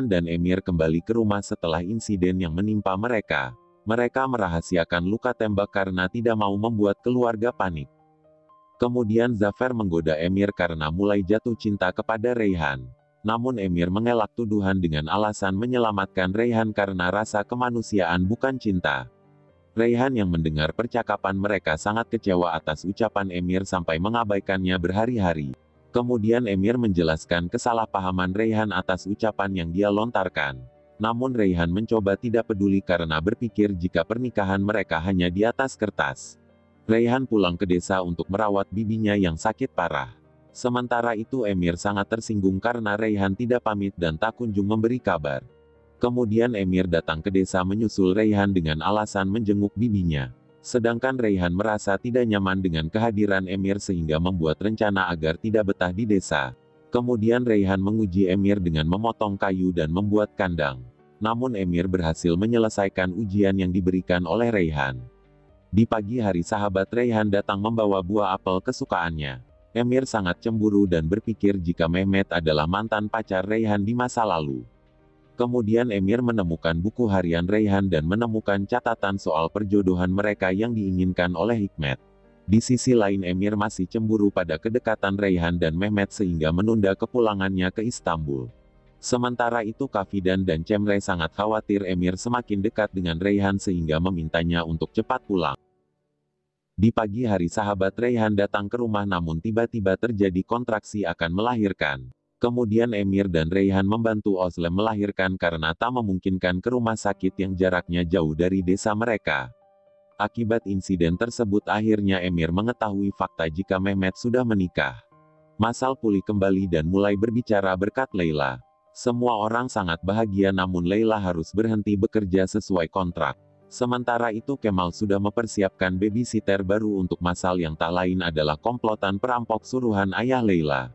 Raihan dan Emir kembali ke rumah setelah insiden yang menimpa mereka. Mereka merahasiakan luka tembak karena tidak mau membuat keluarga panik. Kemudian Zafer menggoda Emir karena mulai jatuh cinta kepada Raihan. Namun Emir mengelak tuduhan dengan alasan menyelamatkan Raihan karena rasa kemanusiaan bukan cinta. Raihan yang mendengar percakapan mereka sangat kecewa atas ucapan Emir sampai mengabaikannya berhari-hari. Kemudian Emir menjelaskan kesalahpahaman Raihan atas ucapan yang dia lontarkan. Namun Raihan mencoba tidak peduli karena berpikir jika pernikahan mereka hanya di atas kertas. Raihan pulang ke desa untuk merawat bibinya yang sakit parah. Sementara itu Emir sangat tersinggung karena Raihan tidak pamit dan tak kunjung memberi kabar. Kemudian Emir datang ke desa menyusul Raihan dengan alasan menjenguk bibinya. Sedangkan Raihan merasa tidak nyaman dengan kehadiran Emir sehingga membuat rencana agar tidak betah di desa. Kemudian Raihan menguji Emir dengan memotong kayu dan membuat kandang. Namun Emir berhasil menyelesaikan ujian yang diberikan oleh Raihan. Di pagi hari sahabat Raihan datang membawa buah apel kesukaannya. Emir sangat cemburu dan berpikir jika Mehmet adalah mantan pacar Raihan di masa lalu. Kemudian Emir menemukan buku harian Raihan dan menemukan catatan soal perjodohan mereka yang diinginkan oleh Hikmet. Di sisi lain Emir masih cemburu pada kedekatan Raihan dan Mehmet sehingga menunda kepulangannya ke Istanbul. Sementara itu Kafidan dan Cemre sangat khawatir Emir semakin dekat dengan Raihan sehingga memintanya untuk cepat pulang. Di pagi hari sahabat Raihan datang ke rumah namun tiba-tiba terjadi kontraksi akan melahirkan. Kemudian Emir dan Raihan membantu Özlem melahirkan karena tak memungkinkan ke rumah sakit yang jaraknya jauh dari desa mereka. Akibat insiden tersebut akhirnya Emir mengetahui fakta jika Mehmet sudah menikah. Masal pulih kembali dan mulai berbicara berkat Leila. Semua orang sangat bahagia namun Leila harus berhenti bekerja sesuai kontrak. Sementara itu Kemal sudah mempersiapkan babysitter baru untuk Masal yang tak lain adalah komplotan perampok suruhan ayah Leila.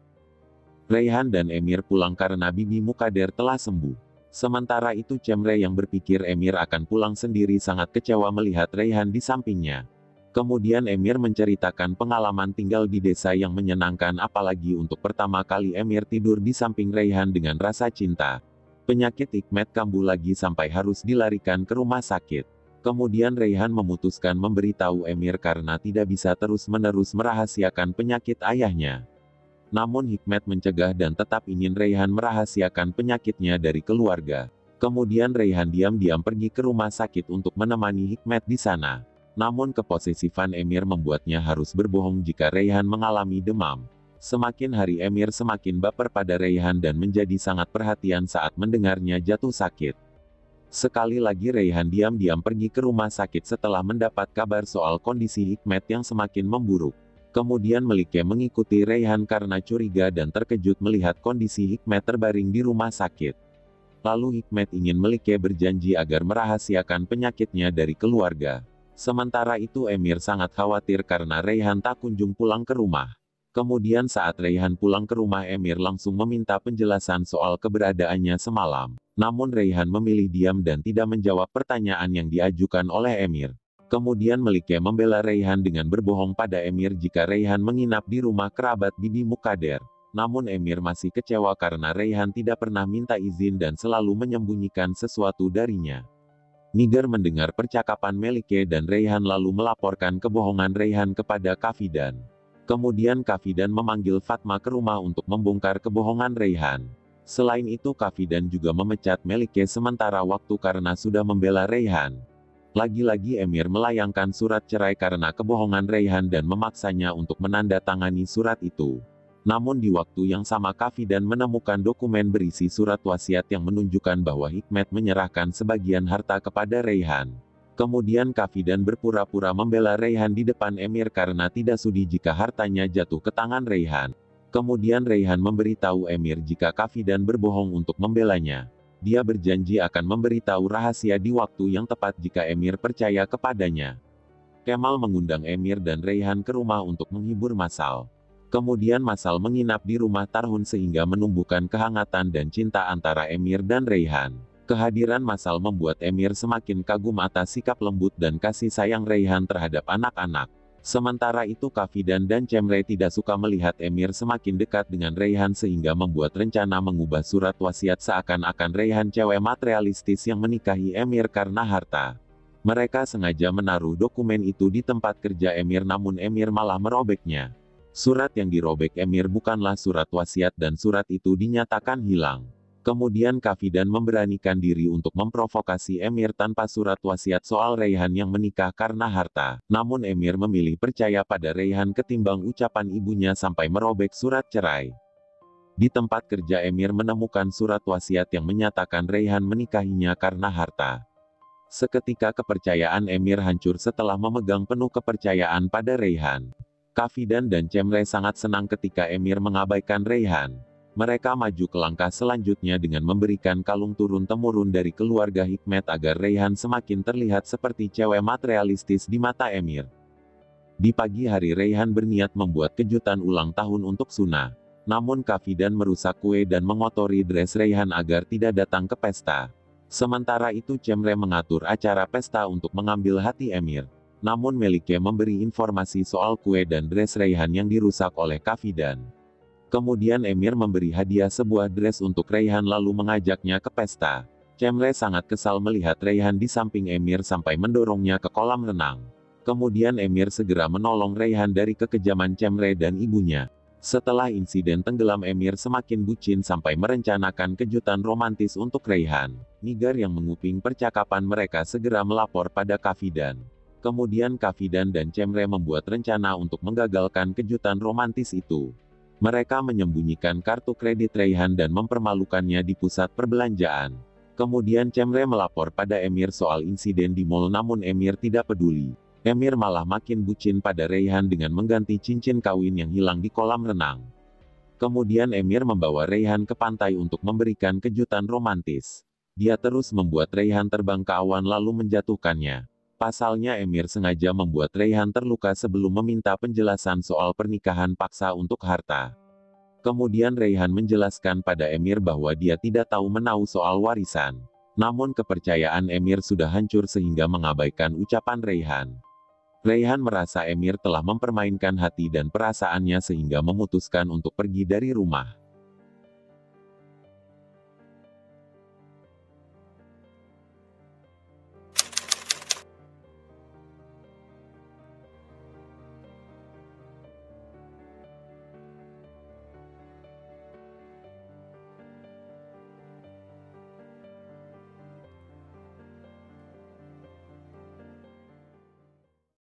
Raihan dan Emir pulang karena Bibi Mukader telah sembuh. Sementara itu Cemre yang berpikir Emir akan pulang sendiri sangat kecewa melihat Raihan di sampingnya. Kemudian Emir menceritakan pengalaman tinggal di desa yang menyenangkan apalagi untuk pertama kali Emir tidur di samping Raihan dengan rasa cinta. Penyakit Hikmet kambuh lagi sampai harus dilarikan ke rumah sakit. Kemudian Raihan memutuskan memberitahu Emir karena tidak bisa terus-menerus merahasiakan penyakit ayahnya. Namun Hikmet mencegah dan tetap ingin Raihan merahasiakan penyakitnya dari keluarga. Kemudian Raihan diam-diam pergi ke rumah sakit untuk menemani Hikmet di sana. Namun keposesifan Emir membuatnya harus berbohong jika Raihan mengalami demam. Semakin hari Emir semakin baper pada Raihan dan menjadi sangat perhatian saat mendengarnya jatuh sakit. Sekali lagi Raihan diam-diam pergi ke rumah sakit setelah mendapat kabar soal kondisi Hikmet yang semakin memburuk. Kemudian Melike mengikuti Raihan karena curiga dan terkejut melihat kondisi Hikmet terbaring di rumah sakit. Lalu Hikmet ingin Melike berjanji agar merahasiakan penyakitnya dari keluarga. Sementara itu Emir sangat khawatir karena Raihan tak kunjung pulang ke rumah. Kemudian saat Raihan pulang ke rumah Emir langsung meminta penjelasan soal keberadaannya semalam. Namun Raihan memilih diam dan tidak menjawab pertanyaan yang diajukan oleh Emir. Kemudian Melike membela Raihan dengan berbohong pada Emir jika Raihan menginap di rumah kerabat Bibi Mukader. Namun Emir masih kecewa karena Raihan tidak pernah minta izin dan selalu menyembunyikan sesuatu darinya. Nigar mendengar percakapan Melike dan Raihan lalu melaporkan kebohongan Raihan kepada Kafidan. Kemudian Kafidan memanggil Fatma ke rumah untuk membongkar kebohongan Raihan. Selain itu Kafidan juga memecat Melike sementara waktu karena sudah membela Raihan. Lagi-lagi Emir melayangkan surat cerai karena kebohongan Raihan dan memaksanya untuk menandatangani surat itu. Namun di waktu yang sama Kafidan menemukan dokumen berisi surat wasiat yang menunjukkan bahwa Hikmet menyerahkan sebagian harta kepada Raihan. Kemudian Kafidan berpura-pura membela Raihan di depan Emir karena tidak sudi jika hartanya jatuh ke tangan Raihan. Kemudian Raihan memberitahu Emir jika Kafidan berbohong untuk membelanya. Dia berjanji akan memberitahu rahasia di waktu yang tepat jika Emir percaya kepadanya. Kemal mengundang Emir dan Raihan ke rumah untuk menghibur Masal. Kemudian Masal menginap di rumah Tarhun sehingga menumbuhkan kehangatan dan cinta antara Emir dan Raihan. Kehadiran Masal membuat Emir semakin kagum atas sikap lembut dan kasih sayang Raihan terhadap anak-anak. Sementara itu Kafidan dan Cemre tidak suka melihat Emir semakin dekat dengan Raihan sehingga membuat rencana mengubah surat wasiat seakan-akan Raihan cewek materialistis yang menikahi Emir karena harta. Mereka sengaja menaruh dokumen itu di tempat kerja Emir namun Emir malah merobeknya. Surat yang dirobek Emir bukanlah surat wasiat dan surat itu dinyatakan hilang. Kemudian Kafidan memberanikan diri untuk memprovokasi Emir tanpa surat wasiat soal Raihan yang menikah karena harta. Namun Emir memilih percaya pada Raihan ketimbang ucapan ibunya sampai merobek surat cerai. Di tempat kerja Emir menemukan surat wasiat yang menyatakan Raihan menikahinya karena harta. Seketika kepercayaan Emir hancur setelah memegang penuh kepercayaan pada Raihan. Kafidan dan Cemre sangat senang ketika Emir mengabaikan Raihan. Mereka maju ke langkah selanjutnya dengan memberikan kalung turun-temurun dari keluarga Hikmet agar Raihan semakin terlihat seperti cewek materialistis di mata Emir. Di pagi hari Raihan berniat membuat kejutan ulang tahun untuk Suna. Namun Kafidan merusak kue dan mengotori dress Raihan agar tidak datang ke pesta. Sementara itu Cemre mengatur acara pesta untuk mengambil hati Emir. Namun Melike memberi informasi soal kue dan dress Raihan yang dirusak oleh Kafidan. Kemudian Emir memberi hadiah sebuah dress untuk Raihan lalu mengajaknya ke pesta. Cemre sangat kesal melihat Raihan di samping Emir sampai mendorongnya ke kolam renang. Kemudian Emir segera menolong Raihan dari kekejaman Cemre dan ibunya. Setelah insiden tenggelam Emir semakin bucin sampai merencanakan kejutan romantis untuk Raihan. Nigar yang menguping percakapan mereka segera melapor pada Kafidan. Kemudian Kafidan dan Cemre membuat rencana untuk menggagalkan kejutan romantis itu. Mereka menyembunyikan kartu kredit Raihan dan mempermalukannya di pusat perbelanjaan. Kemudian Cemre melapor pada Emir soal insiden di mall namun Emir tidak peduli. Emir malah makin bucin pada Raihan dengan mengganti cincin kawin yang hilang di kolam renang. Kemudian Emir membawa Raihan ke pantai untuk memberikan kejutan romantis. Dia terus membuat Raihan terbang ke awan lalu menjatuhkannya. Pasalnya Emir sengaja membuat Raihan terluka sebelum meminta penjelasan soal pernikahan paksa untuk harta. Kemudian Raihan menjelaskan pada Emir bahwa dia tidak tahu menahu soal warisan. Namun kepercayaan Emir sudah hancur sehingga mengabaikan ucapan Raihan. Raihan merasa Emir telah mempermainkan hati dan perasaannya sehingga memutuskan untuk pergi dari rumah.